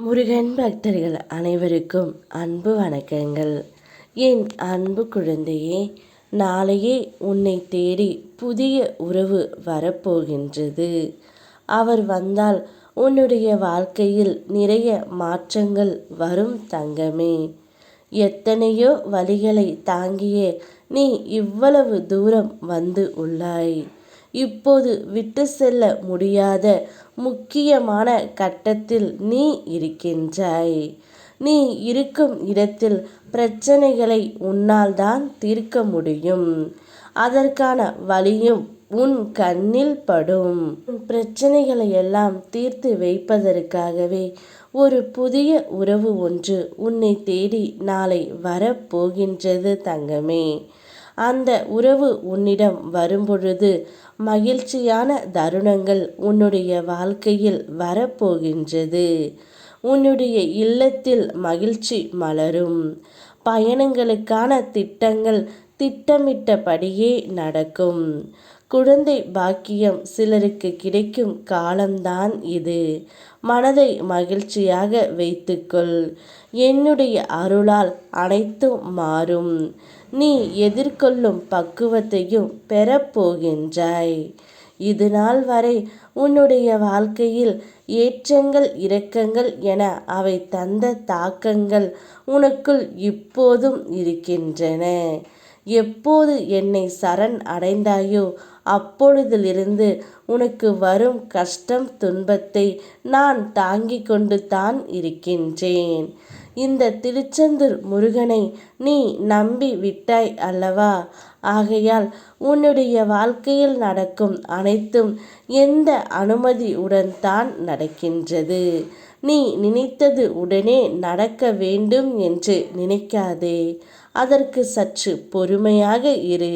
முருகன் பக்தர்கள் அனைவருக்கும் அன்பு வணக்கங்கள். என் அன்பு குழந்தையே, நாளையே உன்னை தேடி புதிய உறவு வரப்போகின்றது. அவர் வந்தால் உன்னுடைய வாழ்க்கையில் நிறைய மாற்றங்கள் வரும் தங்கமே. எத்தனையோ வழிகளை தாங்கிய நீ இவ்வளவு தூரம் வந்து உள்ளாய். இப்போது விட்டு செல்ல முடியாத முக்கியமான கட்டத்தில் நீ இருக்கின்றாய். நீ இருக்கும் இடத்தில் பிரச்சனைகளை உன்னால் தான் தீர்க்க முடியும். அதற்கான வழியும் உன் கண்ணில் படும். பிரச்சனைகளை எல்லாம் தீர்த்து வைப்பதற்காகவே ஒரு புதிய உறவு ஒன்று உன்னை தேடி நாளை வரப்போகின்றது தங்கமே. அந்த உறவு உன்னிடம் வரும்பொழுது மகிழ்ச்சியான தருணங்கள் உன்னுடைய வாழ்க்கையில் வரப்போகின்றது. உன்னுடைய இல்லத்தில் மகிழ்ச்சி மலரும். பயணங்களுக்கான திட்டங்கள் திட்டமிட்டபடியே நடக்கும். குழந்தை பாக்கியம் சிலருக்கு கிடைக்கும் காலம்தான் இது. மனதை மகிழ்ச்சியாக வைத்துக்கொள். என்னுடைய அருளால் அனைத்தும் மாறும். நீ எதிர்கொள்ளும் பக்குவத்தையும் பெறப்போகின்றாய். இது நாள் வரை உன்னுடைய வாழ்க்கையில் ஏற்றங்கள் இரக்கங்கள் என அவை தந்த தாக்கங்கள் உனக்குள் இப்போதும் இருக்கின்றன. எப்போது என்னை சரண் அடைந்தாயோ அப்பொழுதிலிருந்து உனக்கு வரும் கஷ்டம் துன்பத்தை நான் தாங்கிக் கொண்டு தான் இருக்கின்றேன். இந்த திருச்செந்தூர் முருகனை நீ நம்பி விட்டாய் அல்லவா? ஆகையால் உன்னுடைய வாழ்க்கையில் நடக்கும் அனைத்தும் எந்த அனுமதியுடன் தான் நடக்கின்றது. நீ நினைத்தது உடனே நடக்க வேண்டும் என்று நினைக்காதே. அதற்கு சற்று பொறுமையாக இரு.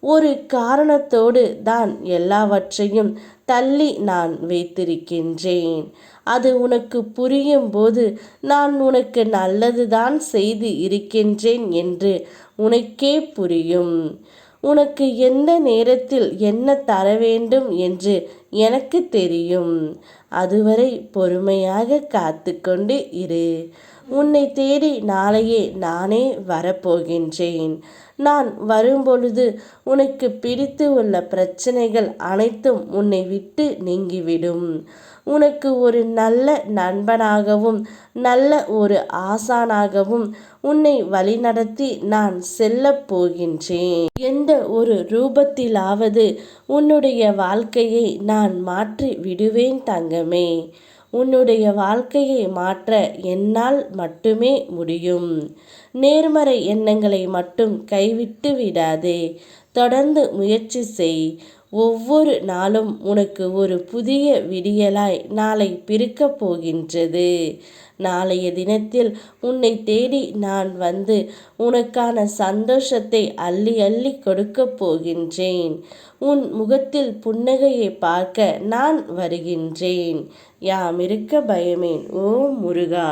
ஒரு காரணத்தோடு தான் எல்லாவற்றையும் தள்ளி நான் வைத்திருக்கின்றேன். அது உனக்கு புரியும் போது நான் உனக்கு நல்லதுதான் செய்து இருக்கின்றேன் என்று உனக்கே புரியும். உனக்கு எந்த நேரத்தில் என்ன தர வேண்டும் என்று எனக்கு தெரியும். அதுவரை பொறுமையாக காத்து கொண்டு இரு. உன்னை தேடி நாளையே நானே வரப்போகின்றேன். நான் வரும்பொழுது உனக்கு பிடித்து உள்ள பிரச்சனைகள் அனைத்தும் உன்னை விட்டு நீங்கிவிடும். உனக்கு ஒரு நல்ல நண்பனாகவும் நல்ல ஒரு ஆசானாகவும் உன்னை வழிநடத்தி நான் செல்லப் போகின்றேன். எந்த ஒரு ரூபத்திலாவது உன்னுடைய வாழ்க்கையை நான் மாற்றி விடுவேன் தங்கமே. உன்னுடைய வாழ்க்கையை மாற்ற என்னால் மட்டுமே முடியும். நேர்மறை எண்ணங்களை மட்டும் கைவிட்டு விடாதே. தொடர்ந்து முயற்சி செய். ஒவ்வொரு நாளும் உனக்கு ஒரு புதிய விடியலாய் நாளை பிறக்கப் போகின்றது. நாளைய தினத்தில் உன்னை தேடி நான் வந்து உனக்கான சந்தோஷத்தை அள்ளி அள்ளி கொடுக்கப் போகின்றேன். உன் முகத்தில் புன்னகையை பார்க்க நான் வருகின்றேன். யாம் இருக்க பயமேன். ஓ முருகா.